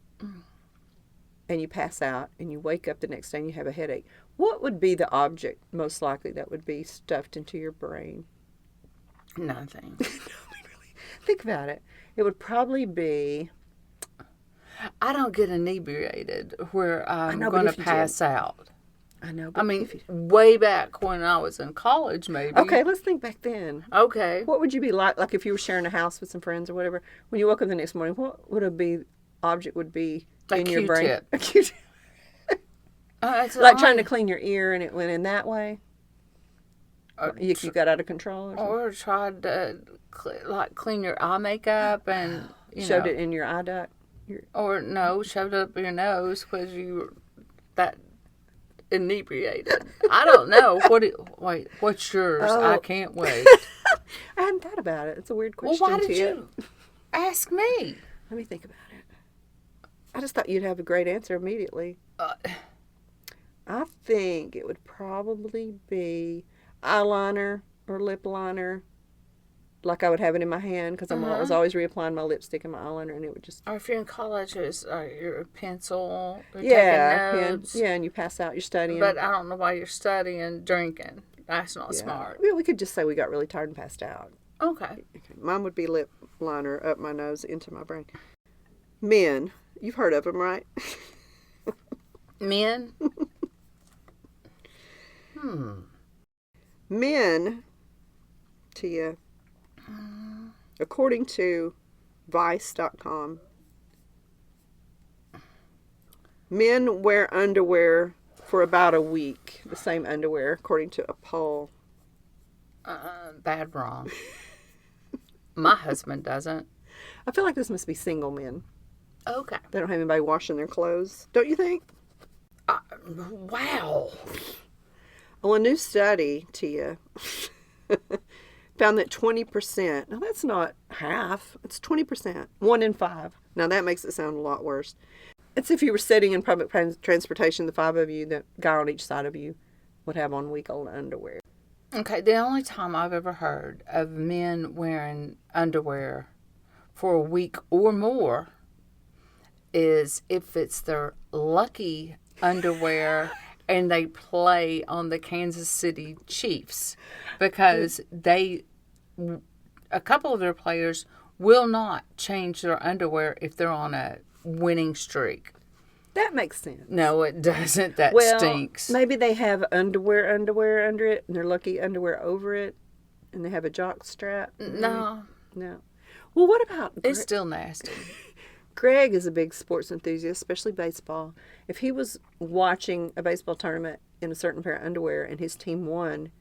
and you pass out and you wake up the next day and you have a headache, what would be the object most likely that would be stuffed into your brain? Nothing. No, really. Think about it. It would probably be... I don't get inebriated where I'm know, but going if to you pass did. out. I know, I but mean, if you... way back when I was in college, maybe. Okay, let's think back then. Okay. What would you be like if you were sharing a house with some friends or whatever? When you woke up the next morning, what would object would be in your brain? Q-tip. A Q-tip. It's Like trying to only- clean your ear and it went in that way? You got out of control or something? Or tried to clean your eye makeup and Shoved it in your eye duct? or no, shoved it up your nose because you were that inebriated. I don't know. Wait, what's yours? I can't wait. I hadn't thought about it. It's a weird Well, question. why did Tia. you ask me? Let me think about it. I just thought you'd have a great answer immediately. I think it would probably be eyeliner or lip liner, like I would have it in my hand because I was always reapplying my lipstick and my eyeliner, and it would just... Or if you're in college, it's your pencil. You're Yeah, taking notes. and you pass out, you're studying. But I don't know why you're studying drinking. That's not smart. Yeah, we could just say we got really tired and passed out. Okay. Mine would be lip liner up my nose into my brain. Men, you've heard of them, right? Men? Men, Tia, according to Vice.com, men wear underwear for about a week, the same underwear, according to a poll. Bad wrong. My husband doesn't. I feel like this must be single men. Okay. They don't have anybody washing their clothes, don't you think? Wow. Well, a new study, Tia, found that 20%, now that's not half, it's 20%, 1 in 5. Now that makes it sound a lot worse. It's if you were sitting in public transportation, the 5 of you, the guy on each side of you would have on week-old underwear. Okay, the only time I've ever heard of men wearing underwear for a week or more is if it's their lucky underwear and they play on the Kansas City Chiefs, because a couple of their players will not change their underwear if they're on a winning streak. That makes sense. No, it doesn't. That Well, stinks. maybe they have underwear under it, and their lucky underwear over it, and they have a jock strap. No, No. Well, what about... it's still nasty. Greg is a big sports enthusiast, especially baseball. If he was watching a baseball tournament in a certain pair of underwear and his team won,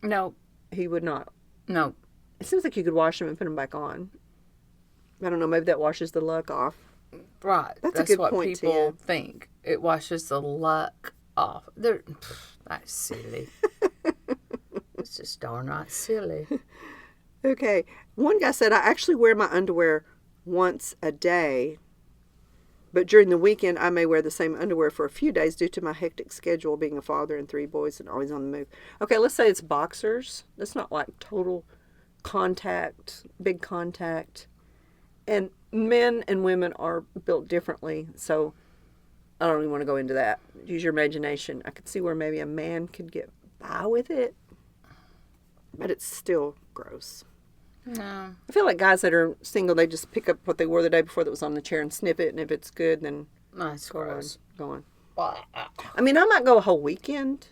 No, he would not. no. It seems like you could wash them and put them back on. I don't know, maybe that washes the luck off. Right. That's a That's good what point, people Tia. think. It washes the luck off. That's silly. It's just darn right silly. Okay. One guy said, I actually wear my underwear once a day, but during the weekend I may wear the same underwear for a few days due to my hectic schedule, being a father and 3 boys and always on the move. Okay, let's say it's boxers. That's not like total contact, big contact. And men and women are built differently, so I don't even want to go into that. Use your imagination. I could see where maybe a man could get by with it, but it's still gross. No. I feel like guys that are single, they just pick up what they wore the day before that was on the chair and snip it, and if it's good, then That's gross. go on. I mean, I might go a whole weekend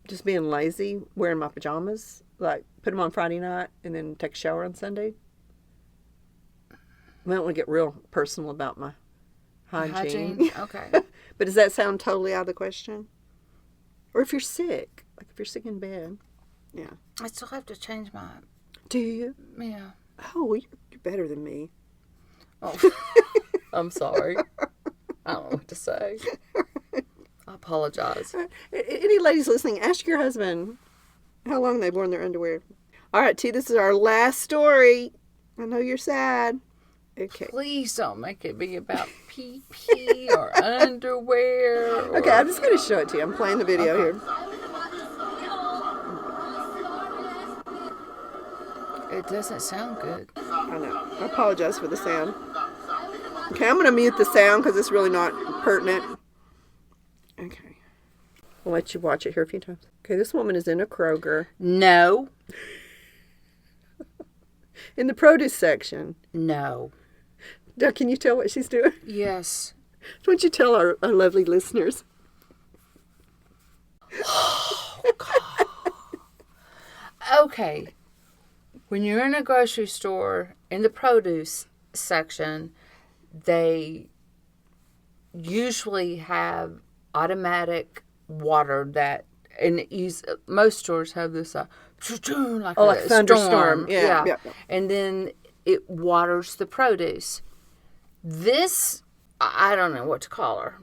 just being lazy, wearing my pajamas, like put them on Friday night and then take a shower on Sunday. I don't want to get real personal about my hygiene. Okay. But does that sound totally out of the question? Or if you're sick, like if you're sick in bed. Yeah. I still have to change my... Do you? Yeah. Oh, you're better than me. Oh, I'm sorry. I don't know what to say. I apologize. Any ladies listening, ask your husband how long they've worn their underwear. All right, T, this is our last story. I know you're sad. Okay. Please don't make it be about pee-pee or underwear. Okay, I'm just going to show it to you. I'm playing the video here. It doesn't sound good. I know. I apologize for the sound. Okay, I'm going to mute the sound because it's really not pertinent. Okay. I'll let you watch it here a few times. Okay, this woman is in a Kroger. No. In the produce section. No. Now, can you tell what she's doing? Yes. Why don't you tell our lovely listeners? Okay. When you're in a grocery store, in the produce section, they usually have automatic water that, and most stores have this like like a thunderstorm. storm. Yeah. And then it waters the produce. This, I don't know what to call her.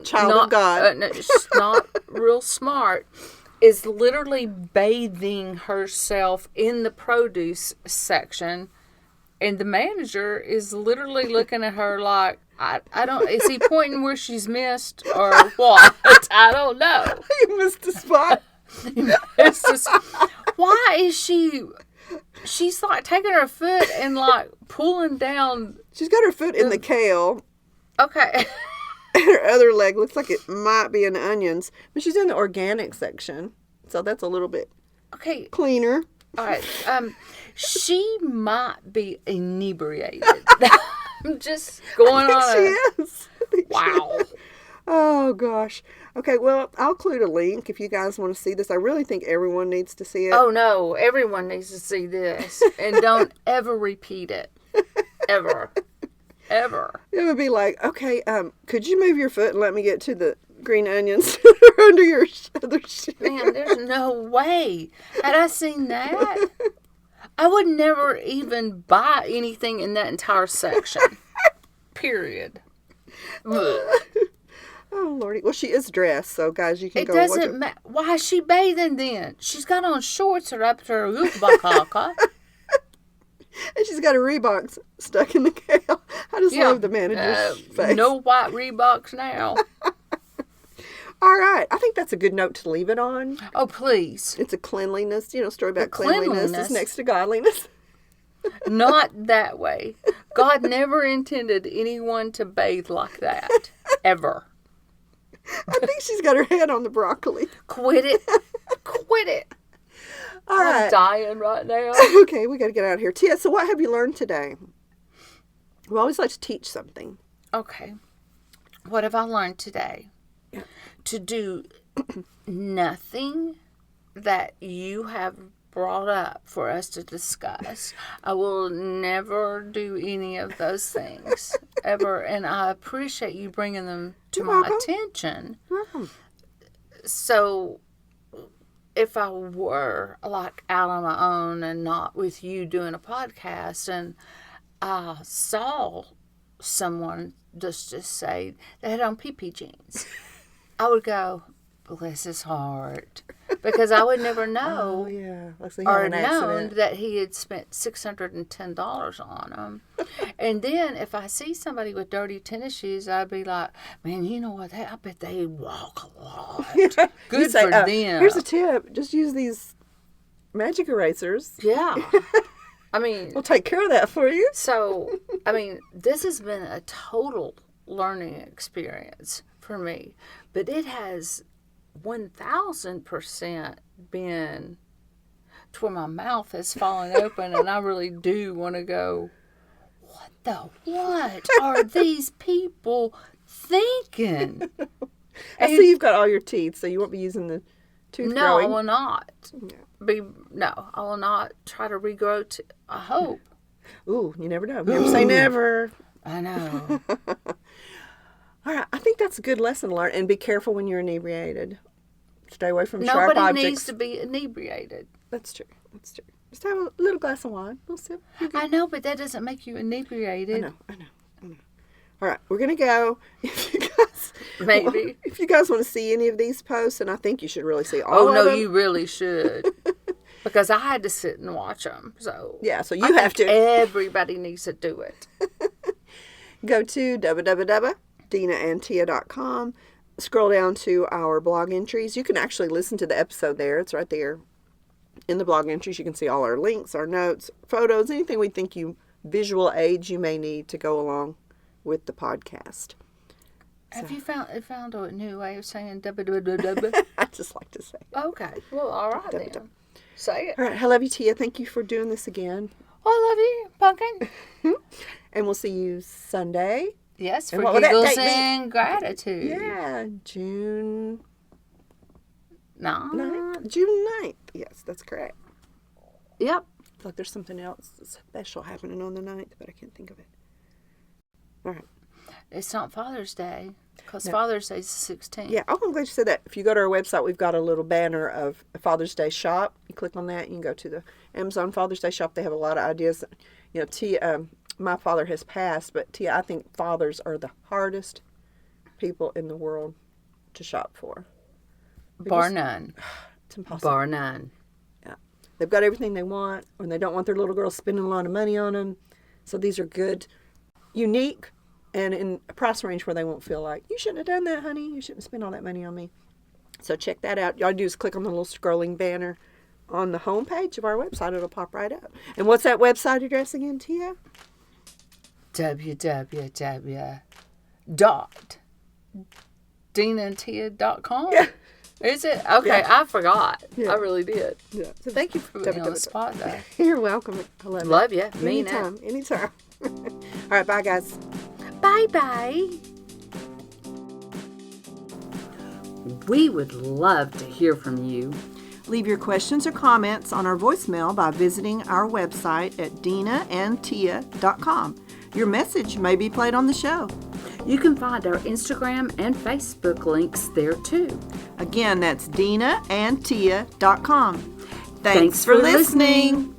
Child of God. No, she's not real smart. Is literally bathing herself in the produce section, and the manager is literally looking at her like, I don't, is he pointing where she's missed or what? I don't know. You missed the spot. It's just, why is she's like taking her foot and like pulling down. She's got her foot in the kale. Okay. And her other leg looks like it might be in the onions. But she's in the organic section. So that's a little bit Okay. cleaner. All right. She might be inebriated. I'm just going on. She is. Wow. Oh, gosh. Okay, well, I'll include a link if you guys want to see this. I really think everyone needs to see it. Oh no, everyone needs to see this, and don't ever repeat it, ever, ever. It would be like, okay, could you move your foot and let me get to the green onions that are under your other shoe? Man, there's no way. Had I seen that, I would never even buy anything in that entire section. Period. Ugh. Oh, Lordy. Well, she is dressed, so guys, you can It go watch doesn't it. matter. Why is she bathing then? She's got on shorts or up to her hookbakaka. And she's got her Reeboks stuck in the kale. I just love the manager's face. No white Reeboks now. All right. I think that's a good note to leave it on. Oh, please. It's a cleanliness, story about The cleanliness is next to godliness. Not that way. God never intended anyone to bathe like that. Ever. I think she's got her head on the broccoli. Quit it. Quit it. All I'm right. dying right now. Okay, we got to get out of here. Tia, so what have you learned today? We always like to teach something. Okay. What have I learned today? Yeah. To do nothing that you have brought up for us to discuss. I will never do any of those things ever, and I appreciate you bringing them to You're my welcome. attention. You're welcome. So if I were like out on my own and not with you doing a podcast, and I saw someone just say they had on pee-pee jeans, I would go, bless his heart, because I would never know Oh, yeah. Let's see, or an known accident. that he had spent $610 on them. And then if I see somebody with dirty tennis shoes, I'd be like, man, you know what? I bet they walk a lot. You Good say, for them. Here's a tip. Just use these magic erasers. Yeah. I mean, We'll take care of that for you. so, I mean, this has been a total learning experience for me, but it has 1,000% been to where my mouth has fallen open, and I really do want to go, what are these people thinking? I see you've got all your teeth, so you won't be using the tooth No, I growing. will not. Yeah. I will not try to regrow. I hope. Ooh, you never know. Never say never. I know. All right, I think that's a good lesson to learn. And be careful when you're inebriated. Stay away from sharp Nobody objects. needs to be inebriated. That's true. That's true. Just have a little glass of wine, a little sip. I know, but that doesn't make you inebriated. I know. All right, we're gonna go. Maybe. If you guys want to see any of these posts, and I think you should really see all Oh of no, them. you really should, because I had to sit and watch them. So Yeah, so I you have think to Everybody needs to do it. go to www.dinaandtia.com. Scroll down to our blog entries. You can actually listen to the episode there. It's right there in the blog entries. You can see all our links, our notes, photos, anything we think visual aids you may need to go along with the podcast. Have you found a new way of saying dub? I just like to say it. Okay. Well, all right Dub, then. dub. Say it. All right. I love you, Tia. Thank you for doing this again. Well, I love you, Pumpkin. And we'll see you Sunday. Yes, And for what would that giggles date be? and gratitude. Yeah, June No. 9th. June 9th. Yes, that's correct. Yep. I feel like there's something else special happening on the 9th, but I can't think of it. All right. It's not Father's Day because No. Father's Day is the 16th. Yeah, oh, I'm glad you said that. If you go to our website, we've got a little banner of a Father's Day shop. You click on that, you can go to the Amazon Father's Day shop. They have a lot of ideas. You know, Tia, my father has passed, but Tia, I think fathers are the hardest people in the world to shop for. Bar none. It's impossible. Bar none. Yeah. They've got everything they want, and they don't want their little girls spending a lot of money on them. So these are good, unique, and in a price range where they won't feel like, you shouldn't have done that, honey. You shouldn't spend all that money on me. So check that out. All you do is click on the little scrolling banner on the homepage of our website. It'll pop right up. And what's that website address again, Tia? www.dinaandtia.com. Yeah. Is it? Okay, Yeah. I forgot. Yeah. I really did. Yeah. So thank you for Put me on the spot, though. You're welcome. I love it. Love you. Mean it. Anytime. All right, bye, guys. Bye-bye. We would love to hear from you. Leave your questions or comments on our voicemail by visiting our website at dinaandtia.com. Your message may be played on the show. You can find our Instagram and Facebook links there too. Again, that's dinaandtia.com. Thanks for listening.